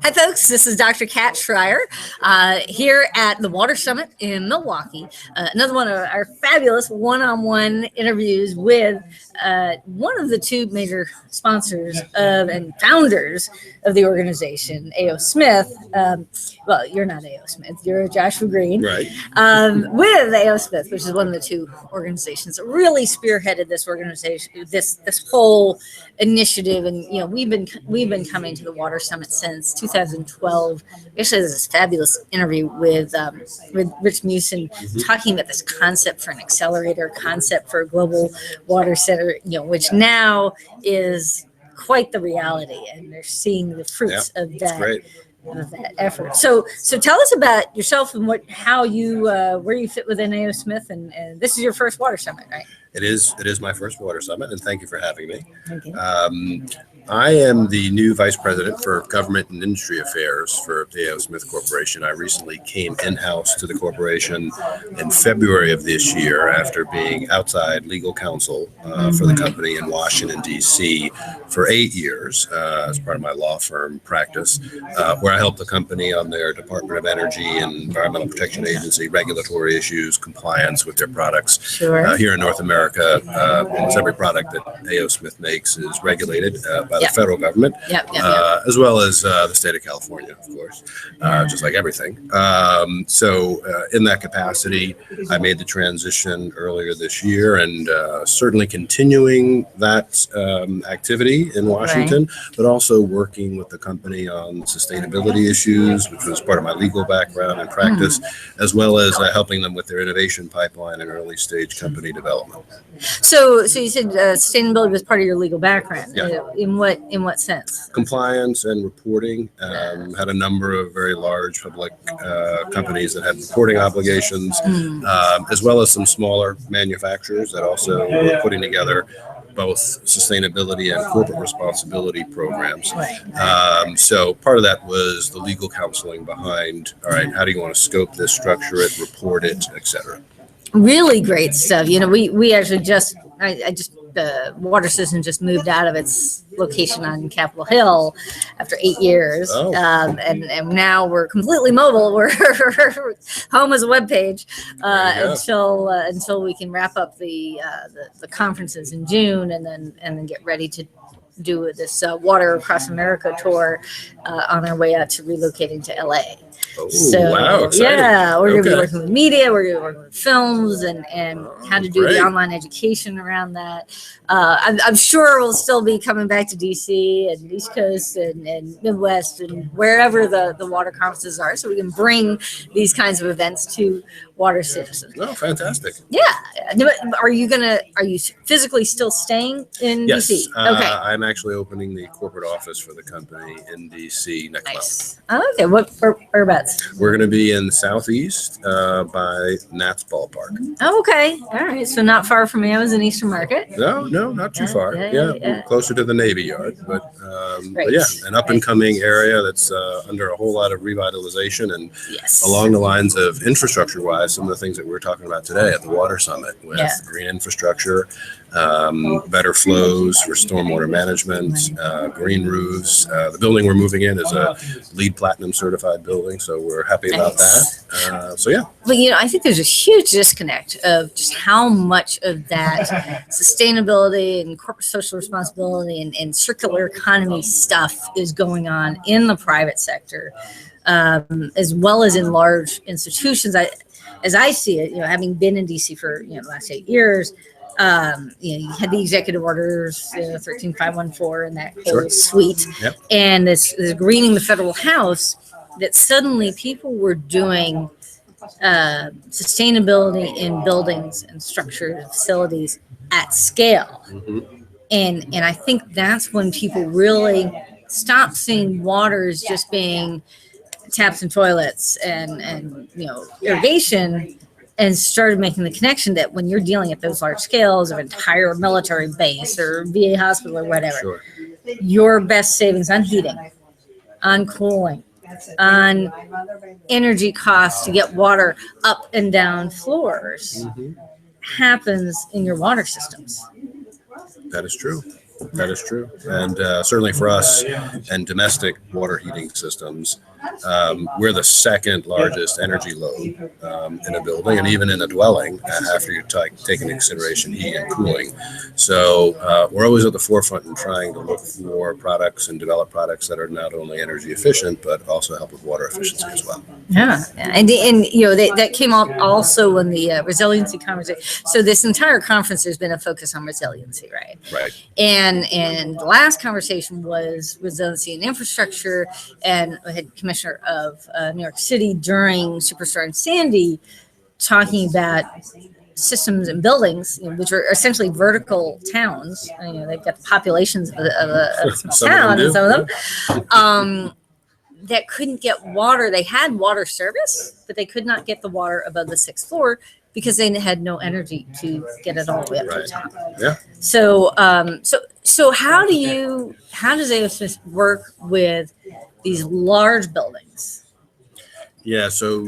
Hi, folks. This is Dr. Kat Schreier here at the Water Summit in Milwaukee. Another one of our fabulous one-on-one interviews with one of the two major sponsors of and founders of the organization, A.O. Smith. Well, you're not A.O. Smith. You're Joshua Greene. Right. With A.O. Smith, which is one of the two organizations that really spearheaded this organization, this whole initiative. And we've been coming to the Water Summit since 2012. Actually, there's this fabulous interview with Rich Musin talking about this concept for an accelerator, concept for a global water center, which now is quite the reality, and they're seeing the fruits of that. Of that effort. So tell us about yourself and where you fit within A.O. Smith, and this is your first Water Summit, right? It is my first Water Summit, and thank you for having me. Thank you. I am the new Vice President for Government and Industry Affairs for the A.O. Smith Corporation. I recently came in-house to the corporation in February of this year after being outside legal counsel for the company in Washington, D.C. for 8 years as part of my law firm practice, where I helped the company on their Department of Energy and Environmental Protection Agency regulatory issues, compliance with their products. Sure. Here in North America, almost every product that A.O. Smith makes is regulated by the federal government, as well as the state of California, of course, just like everything. So in that capacity, I made the transition earlier this year, and certainly continuing that activity in Washington, but also working with the company on sustainability issues, which was part of my legal background and practice, as well as helping them with their innovation pipeline and early stage company development. So you said sustainability was part of your legal background. Yeah. In what sense? Compliance and reporting. Had a number of very large public companies that had reporting obligations, as well as some smaller manufacturers that also were putting together both sustainability and corporate responsibility programs. So part of that was the legal counseling behind, all right, how do you want to scope this, structure it, report it, et cetera. Really great stuff. We actually the Water System just moved out of its location on Capitol Hill after 8 years. And now we're completely mobile. We're home as a webpage until we can wrap up the conferences in June and then get ready to do this Water Across America tour on our way out to relocating to LA. Wow, exciting. We're going to be working with media, we're going to be working with films and how to do the online education around that. I'm sure we'll still be coming back to DC and East Coast and Midwest and wherever the water conferences are, so we can bring these kinds of events to water citizens. Oh, fantastic. Yeah. Are you physically still staying in DC? Okay. I'm actually opening the corporate office for the company in DC next month. Okay. Whereabouts? We're going to be in the Southeast by Nats Ballpark. Oh, okay. All right. So not far from me. I was in Eastern Market. No, not too far. Closer to the Navy Yard, but yeah, an up and coming area that's under a whole lot of revitalization and along the lines of infrastructure wise, some of the things that we're talking about today at the Water Summit with green infrastructure, better flows for stormwater management, green roofs. The building we're moving in is a LEED Platinum certified building, so we're happy about that. But I think there's a huge disconnect of just how much of that sustainability and corporate social responsibility and circular economy stuff is going on in the private sector, as well as in large institutions. As I see it, having been in DC for the last 8 years, you had the executive orders, 13514 and that whole suite, and this greening the federal house, that suddenly people were doing sustainability in buildings and structured facilities at scale. And I think that's when people really stopped seeing water as just being taps and toilets and irrigation, and started making the connection that when you're dealing at those large scales of entire military base or VA hospital or whatever, your best savings on heating, on cooling, on energy costs to get water up and down floors happens in your water systems. That is true. That is true. And certainly for us and domestic water heating systems, we're the second largest energy load in a building and even in a dwelling after you take into consideration heating and cooling. So we're always at the forefront in trying to look for products and develop products that are not only energy efficient, but also help with water efficiency as well. Yeah. And that came up also in the resiliency conversation. So this entire conference, there's been a focus on resiliency, right? Right. And the last conversation was resiliency and infrastructure, and I had Commissioner of New York City during Superstorm Sandy talking about systems and buildings, which are essentially vertical towns. They've got the populations of a small town, and some of them that couldn't get water. They had water service, but they could not get the water above the 6th floor because they had no energy to get it all the way up to the top. Yeah. So how does A.O. Smith work with these large buildings? Yeah, so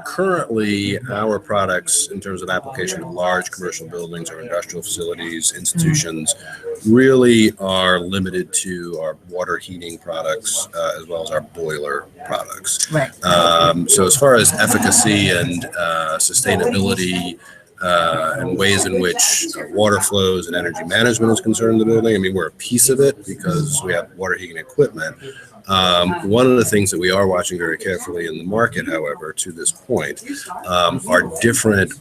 currently our products in terms of application of large commercial buildings or industrial facilities, institutions, really are limited to our water heating products as well as our boiler products. Right. So as far as efficacy and sustainability and ways in which water flows and energy management is concerned in the building, I mean, we're a piece of it because we have water heating equipment. One of the things that we are watching very carefully in the market, however, to this point, are different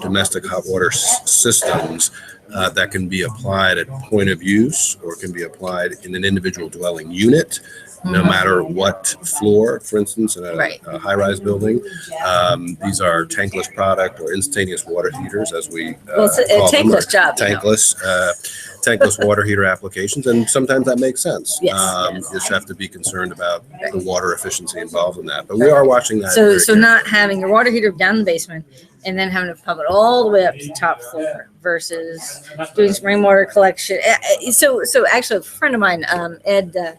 domestic hot water systems that can be applied at point of use or can be applied in an individual dwelling unit, no matter what floor, for instance, in a high-rise building. These are tankless product or instantaneous water heaters, as we it's a tankless job. Tankless water heater applications, and sometimes that makes sense. Yes. You just have to be concerned about the water efficiency involved in that. But we are watching that. So not having your water heater down in the basement and then having to pump it all the way up to the top floor versus doing some rainwater collection. So actually, a friend of mine, Ed,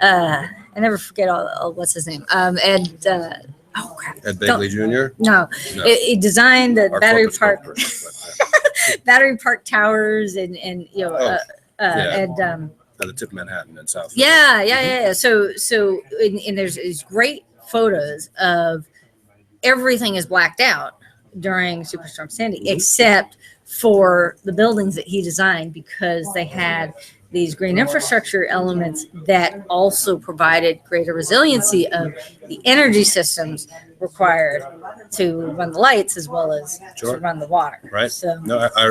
I never forget what's his name, Ed. Oh crap! Ed Bagley Jr. No. He designed the battery park. Battery park towers and at the tip of Manhattan and South. Yeah. So and there's great photos of everything is blacked out during Superstorm Sandy, except for the buildings that he designed because they had these green infrastructure elements that also provided greater resiliency of the energy systems required to run the lights as well as to run the water. Right. So no, I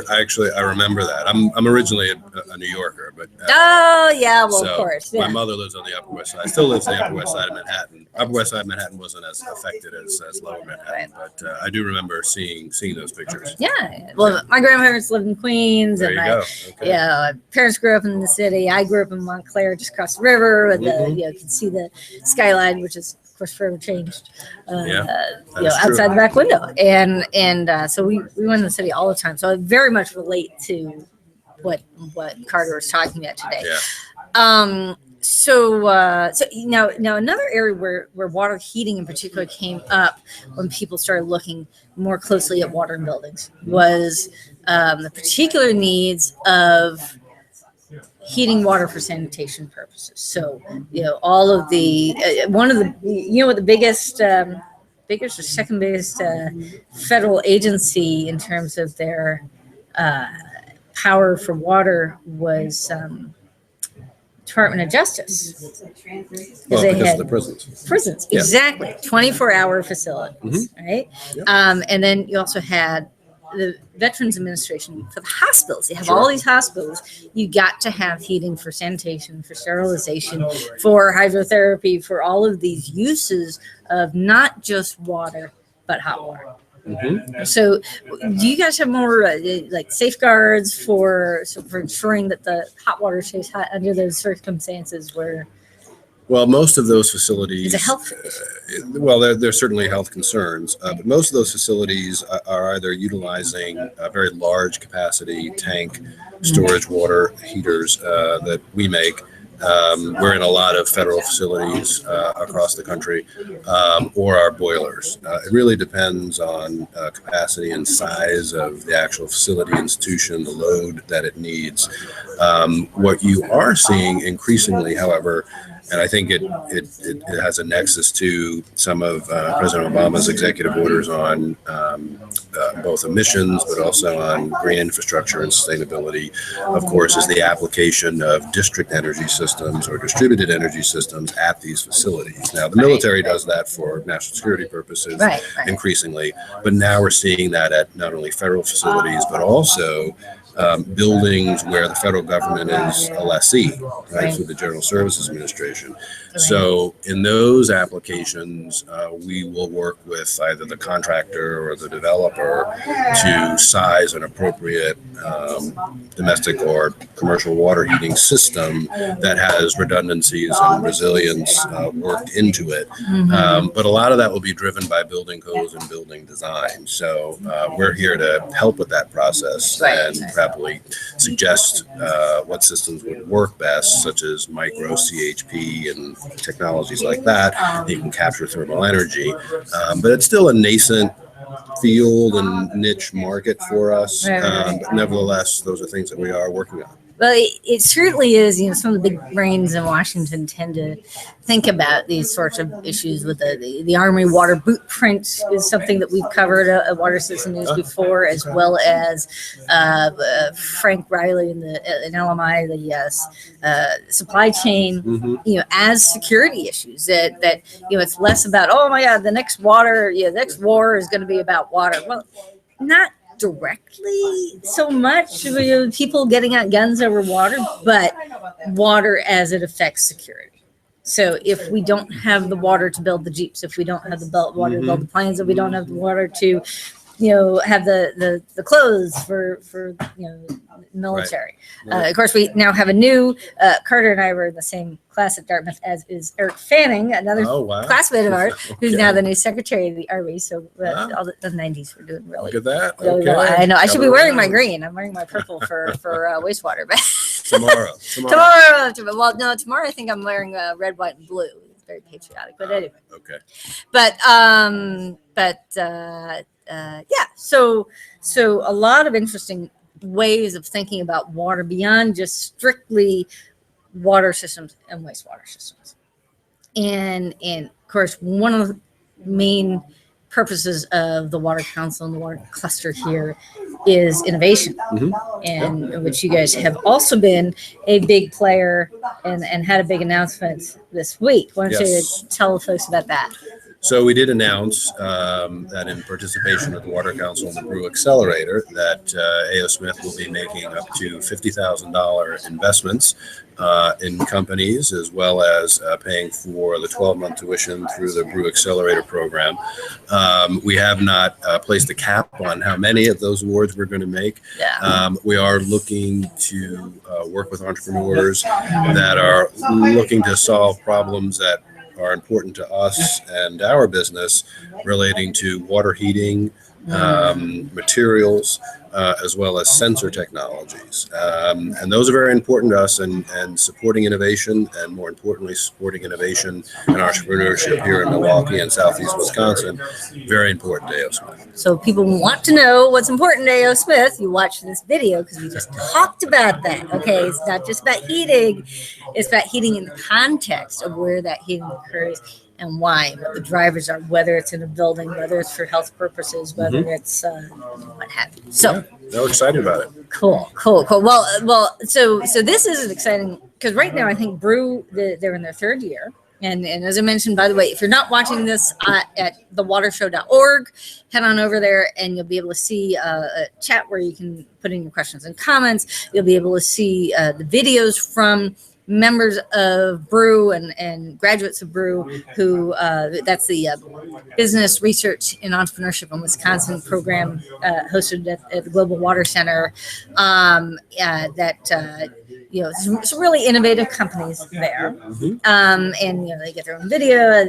remember that. I'm originally a New Yorker, but of course. Yeah. My mother lives on the Upper West Side. Still lives on the Upper West Side of Manhattan. Upper West Side of Manhattan wasn't as affected as Lower Manhattan, but I do remember seeing those pictures. Yeah. Well, my grandparents lived in Queens, there and you go. Okay. my parents grew up in the city. I grew up in Montclair, just across the river, and you could see the skyline, which is, of course, forever changed. Outside the back window, and so we went in the city all the time. So I very much relate to what Carter was talking about today. Yeah. So now another area where water heating in particular came up when people started looking more closely at water in buildings was the particular needs of heating water for sanitation purposes. So, all of the one of the what the biggest or second biggest federal agency in terms of their power for water was Department of Justice. Because of the prisons. Prisons, yeah. Exactly. 24-hour facilities, right? Yep. And then you also had the Veterans Administration for the hospitals. You have all these hospitals. You got to have heating for sanitation, for sterilization, for hydrotherapy, for all of these uses of not just water, but hot water. So do you guys have more safeguards for ensuring that the hot water stays hot under those circumstances where? Well, most of those facilities. It's a health issue. There's certainly health concerns, but most of those facilities are either utilizing very large capacity tank storage water heaters that we make, We're in a lot of federal facilities across the country, or our boilers. It really depends on capacity and size of the actual facility, institution, the load that it needs. What you are seeing increasingly, however, and I think it has a nexus to some of President Obama's executive orders on both emissions, but also on green infrastructure and sustainability, of course, is the application of district energy systems or distributed energy systems at these facilities. Now, the military does that for national security purposes increasingly, but now we're seeing that at not only federal facilities, but also buildings where the federal government is a lessee, right, through the General Services Administration. So in those applications, we will work with either the contractor or the developer to size an appropriate domestic or commercial water heating system that has redundancies and resilience worked into it. But a lot of that will be driven by building codes and building design. So we're here to help with that process and probably suggest what systems would work best, such as micro CHP and technologies like that. You can capture thermal energy, but it's still a nascent field and niche market for us. But nevertheless, those are things that we are working on. Well, it certainly is. You know, some of the big brains in Washington tend to think about these sorts of issues with the Army water blueprint is something that we've covered a water system news before, as well as Frank Riley in LMI, the supply chain, you know, as security issues that, you know, it's less about, oh my God, the next war is going to be about water. Well, not directly so much, you know, people getting out guns over water, but water as it affects security. So if we don't have the water to build the Jeeps, if we don't have the water to build the planes, if we don't have the water to, you know, have the clothes for you know, military. Of course, we now have a new Carter and I were in the same class at Dartmouth, as is Eric Fanning, another classmate of ours, who's now the new Secretary of the Army. So all the 90s were doing really. Look at that. Really well. I know. I should be wearing my green. I'm wearing my purple for wastewater. But tomorrow. Well, no, tomorrow I think I'm wearing red, white, and blue. It's very patriotic. But anyway. Okay. But yeah. So a lot of interesting ways of thinking about water beyond just strictly water systems and wastewater systems. And of course, one of the main purposes of the Water Council and the Water Cluster here is innovation, and which you guys have also been a big player and had a big announcement this week. Why don't you tell folks about that? So we did announce that in participation with the Water Council and the Brew Accelerator, that A.O. Smith will be making up to $50,000 investments in companies, as well as paying for the 12-month tuition through the Brew Accelerator program. We have not placed a cap on how many of those awards we're going to make. We are looking to work with entrepreneurs that are looking to solve problems that are important to us and our business, relating to water heating, materials, as well as sensor technologies. And those are very important to us, and supporting innovation, and more importantly, supporting innovation and entrepreneurship here in Milwaukee and Southeast Wisconsin, very important to A.O. Smith. So people want to know what's important to A.O. Smith, you watch this video, because we just talked about that. Okay, it's not just about heating, it's about heating in the context of where that heating occurs and why, what the drivers are, whether it's in a building, whether it's for health purposes, whether it's what have you. So they're excited about it. Cool. Well, so this is exciting, because right now I think Brew, they're in their third year. And as I mentioned, by the way, if you're not watching this at thewatershow.org, head on over there and you'll be able to see a chat where you can put in your questions and comments. You'll be able to see the videos from members of Brew and graduates of Brew, who that's the Business Research and Entrepreneurship in Wisconsin program hosted at the Global Water Center, that some really innovative companies there. And they get their own video.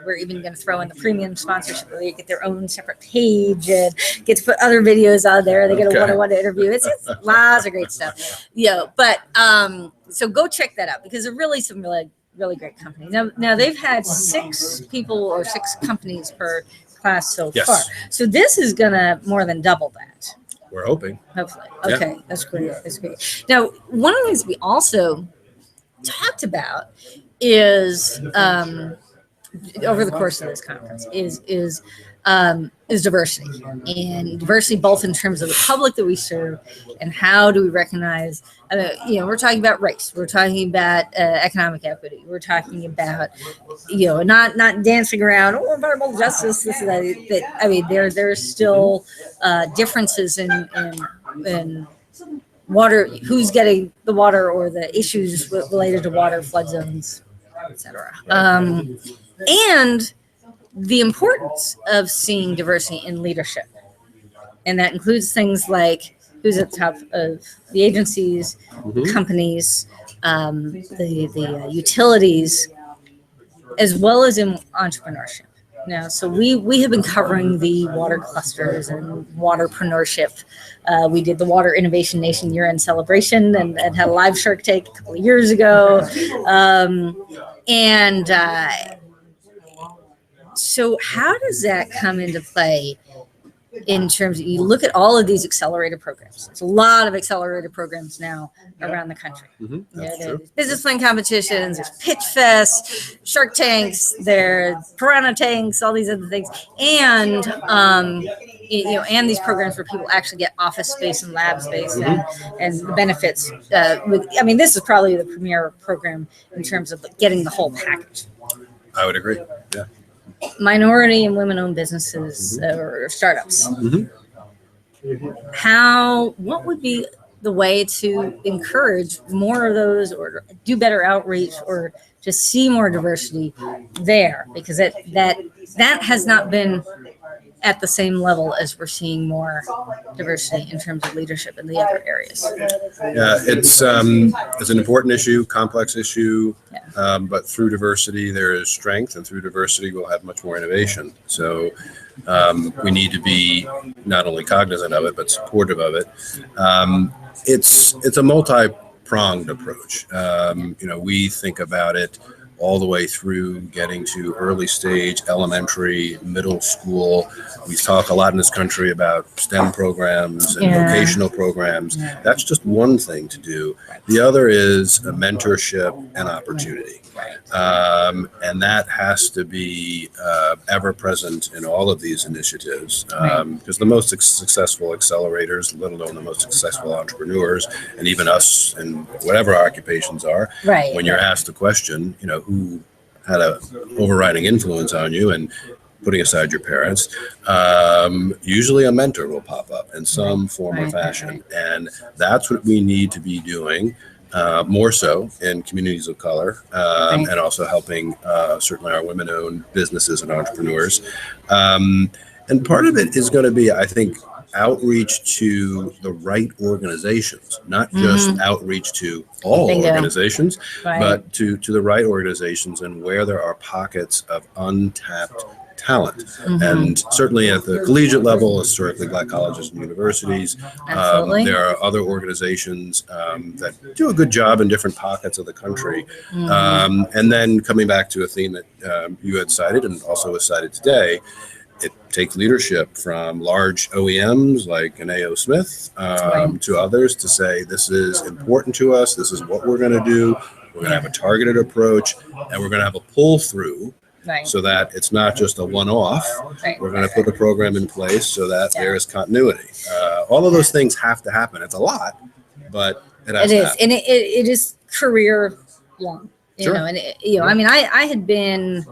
We're even going to throw in the premium sponsorship where they get their own separate page and get to put other videos out there. They get a one-on-one interview. It's lots of great stuff. But so go check that out, because they're really some really great companies. Now they've had 6 people or 6 companies per class so far. So this is gonna more than double that. We're hoping. Hopefully. Okay, that's great. That's great. Now, one of the things we also talked about is over the course of this conference is diversity, and diversity both in terms of the public that we serve and how do we recognize. We're talking about race. We're talking about economic equity. We're talking about not dancing around environmental justice. This and that. There's still differences in water, who's getting the water, or the issues related to water, flood zones, etc. And the importance of seeing diversity in leadership. And that includes things like who's at the top of the agencies, companies, the utilities, as well as in entrepreneurship. Now, so we have been covering the water clusters and waterpreneurship. We did the Water Innovation Nation year-end celebration and had a live Shark Tank a couple of years ago. So how does that come into play in terms of, you look at all of these accelerator programs? There's a lot of accelerator programs now around the country. There's business plan competitions, there's pitch fests, Shark Tanks, there's piranha tanks, all these other things. And, and these programs where people actually get office space and lab space and the benefits. This is probably the premier program in terms of getting the whole package. I would agree. Yeah. Minority and women-owned businesses or startups. What would be the way to encourage more of those, or do better outreach, or just see more diversity there? Because that has not been at the same level as we're seeing more diversity in terms of leadership in the other areas. Yeah, it's an important issue, complex issue, but through diversity there is strength, and through diversity we'll have much more innovation. So we need to be not only cognizant of it, but supportive of it. It's a multi-pronged approach. We think about it all the way through getting to early stage, elementary, middle school. We talk a lot in this country about STEM programs and vocational programs. That's just one thing to do. The other is a mentorship and opportunity. And that has to be ever present in all of these initiatives, because the most successful accelerators, let alone the most successful entrepreneurs, and even us in whatever our occupations are, when you're asked the question, who had an overriding influence on you, and putting aside your parents, usually a mentor will pop up in some form or fashion. And that's what we need to be doing. More so in communities of color, and also helping certainly our women-owned businesses and entrepreneurs. And part of it is going to be, I think, outreach to the right organizations, not just outreach to all organizations, but to the right organizations, and where there are pockets of untapped talent. And certainly at the collegiate level, historically Black colleges and universities, there are other organizations that do a good job in different pockets of the country. And then coming back to a theme that you had cited and also was cited today, it takes leadership from large OEMs like an A.O. Smith to others to say, this is important to us, this is what we're going to do, we're going to have a targeted approach, and we're going to have a pull through. So that it's not just a one-off. We're going to put a program in place so that there is continuity. All of those things have to happen. It's a lot, but it has to happen. And it is career long. I had been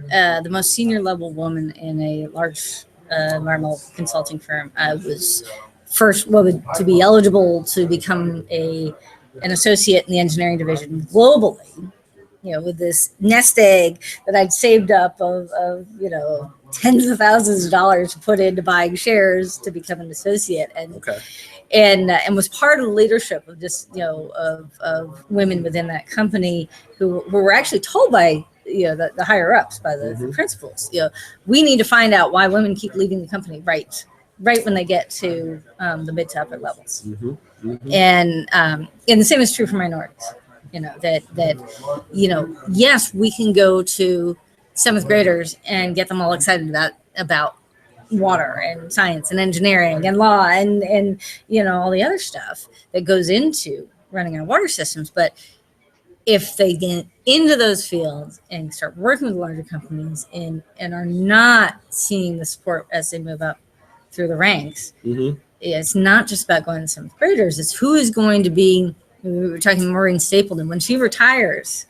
the most senior level woman in a large environmental consulting firm. I was first woman to be eligible to become an associate in the engineering division globally. with this nest egg that I'd saved up of tens of thousands of dollars to put into buying shares to become an associate, and was part of the leadership of just of women within that company who were actually told by the higher ups, by the principals, we need to find out why women keep leaving the company right when they get to the mid to upper levels. And the same is true for minorities. Yes, we can go to seventh graders and get them all excited about water and science and engineering and law and all the other stuff that goes into running our water systems. But if they get into those fields and start working with larger companies and are not seeing the support as they move up through the ranks, it's not just about going to seventh graders. It's who is going to be. We were talking Maureen Stapleton when she retires,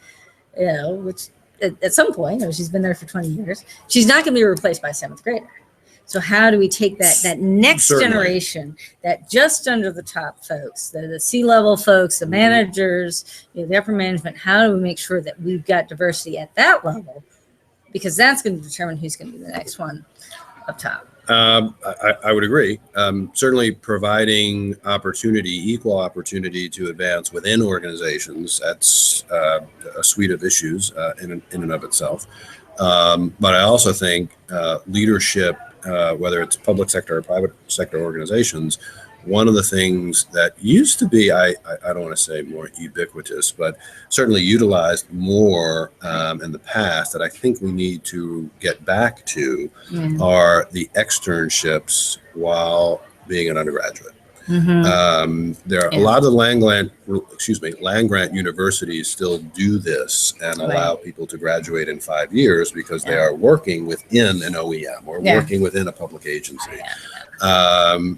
which at some point, she's been there for 20 years. She's not going to be replaced by a seventh grader. So how do we take that next generation, that just under the top folks, the C-level folks, the managers, the upper management? How do we make sure that we've got diversity at that level? Because that's going to determine who's going to be the next one up top. I would agree. Certainly providing equal opportunity to advance within organizations, that's a suite of issues in and of itself. But I also think leadership, whether it's public sector or private sector organizations, one of the things that used to be, I don't want to say more ubiquitous, but certainly utilized more in the past that I think we need to get back to are the externships while being an undergraduate. There are a lot of the land grant universities still do this and allow people to graduate in 5 years because they are working within an OEM or working within a public agency.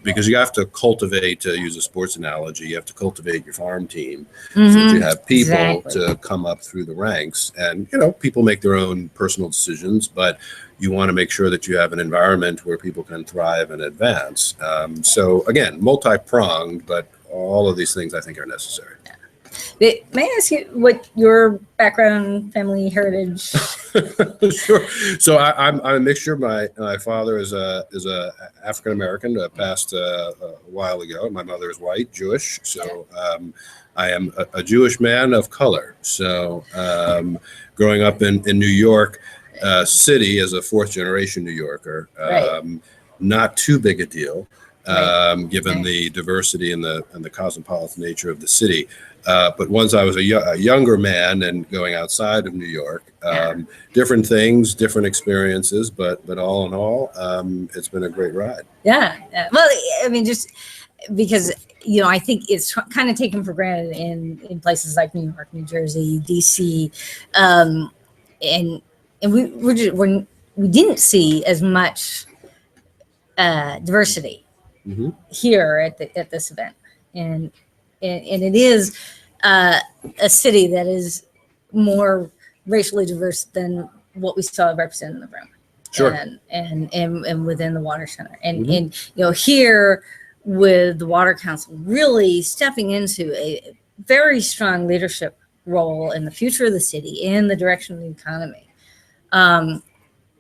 Because you have to cultivate, to use a sports analogy, you have to cultivate your farm team so that you have people to come up through the ranks. And, people make their own personal decisions, but you want to make sure that you have an environment where people can thrive and advance. So again, multi-pronged, but all of these things I think are necessary. May I ask you what your background, family heritage? Sure. So I'm a mixture. My father is a African American, passed a while ago. My mother is white, Jewish. So I am a Jewish man of color. So growing up in New York City as a fourth generation New Yorker, not too big a deal. Given the diversity and the cosmopolitan nature of the city. But once I was a younger man and going outside of New York, different things, different experiences, but all in all, it's been a great ride. Yeah. Well, I mean, just because, I think it's kind of taken for granted in places like New York, New Jersey, DC, and we didn't see as much diversity here at this event, and it is a city that is more racially diverse than what we saw represented in the room. Sure. And within the water center, and here with the Water Council really stepping into a very strong leadership role in the future of the city and the direction of the economy.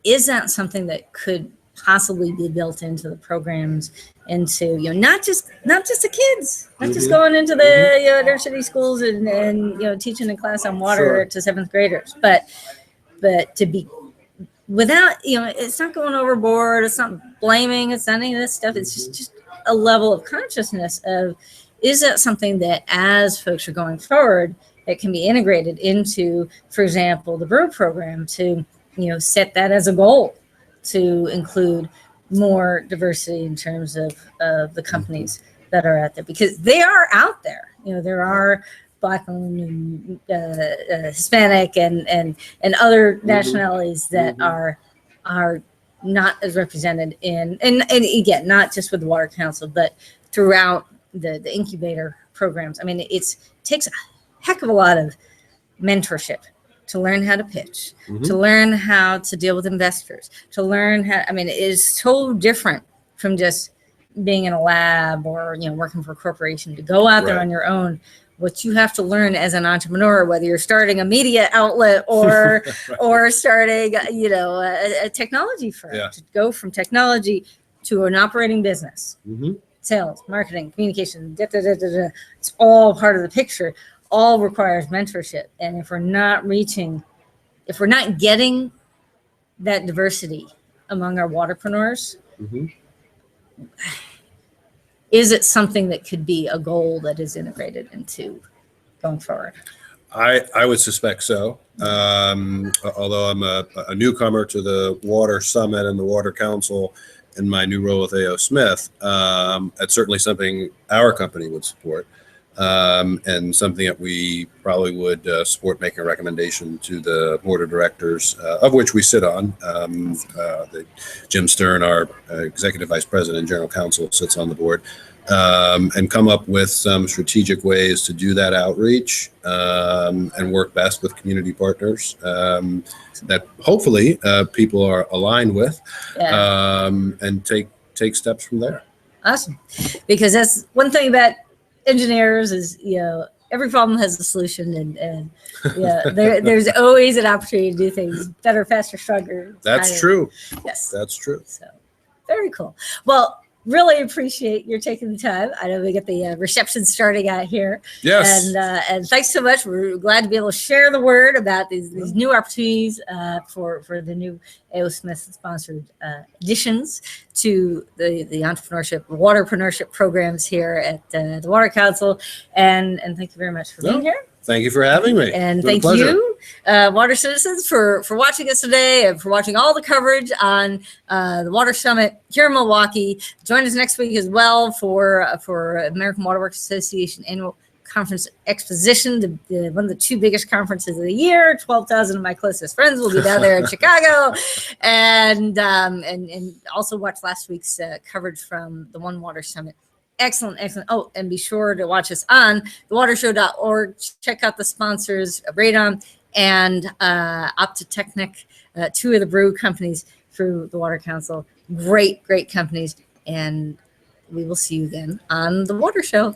Is that something that could possibly be built into the programs, into not just the kids, not just going into the inner city schools and teaching a class on water to seventh graders, but to be without it's not going overboard, it's not blaming, it's not any of this stuff. It's just a level of consciousness of, is that something that as folks are going forward that can be integrated into, for example, the brew program, to set that as a goal to include more diversity in terms of the companies that are out there, because they are out there. There are Black and Hispanic and other nationalities that are not as represented in, and again, not just with the Water Council, but throughout the incubator programs. I mean, it takes a heck of a lot of mentorship to learn how to pitch, to learn how to deal with investors, to learn how, it is so different from just being in a lab or, working for a corporation, to go out there on your own what you have to learn as an entrepreneur, whether you're starting a media outlet or Right. or starting, a technology firm, to go from technology to an operating business. Mm-hmm. Sales, marketing, communication, it's all part of the picture. All requires mentorship. And if we're not getting that diversity among our waterpreneurs, Mm-hmm. is it something that could be a goal that is integrated into going forward? I would suspect so. Although I'm a newcomer to the Water Summit and the Water Council in my new role with A.O. Smith, that's certainly something our company would support, and something that we probably would support making a recommendation to the board of directors, of which we sit on. Jim Stern, our executive vice president and general counsel, sits on the board. And come up with some strategic ways to do that outreach, and work best with community partners that hopefully people are aligned with, and take steps from there. Awesome. Because that's one thing about engineers is, every problem has a solution, and there's always an opportunity to do things better, faster, stronger. That's true. Yes. That's true. So very cool. Well, really appreciate your taking the time. I know we get the reception starting out here. Yes. And thanks so much. We're glad to be able to share the word about these new opportunities for the new A.O. Smith sponsored additions to the entrepreneurship, waterpreneurship programs here at the Water Council. And thank you very much for being here. Thank you for having me. And thank you, Water Citizens, for watching us today and for watching all the coverage on the Water Summit here in Milwaukee. Join us next week as well for American Water Works Association Annual Conference Exposition, one of the two biggest conferences of the year. 12,000 of my closest friends will be down there in Chicago. And also watch last week's coverage from the One Water Summit. Excellent. Oh, and be sure to watch us on thewatershow.org. Check out the sponsors, Radon and Optotechnic, two of the brew companies through the Water Council. Great companies. And we will see you again on the Water Show.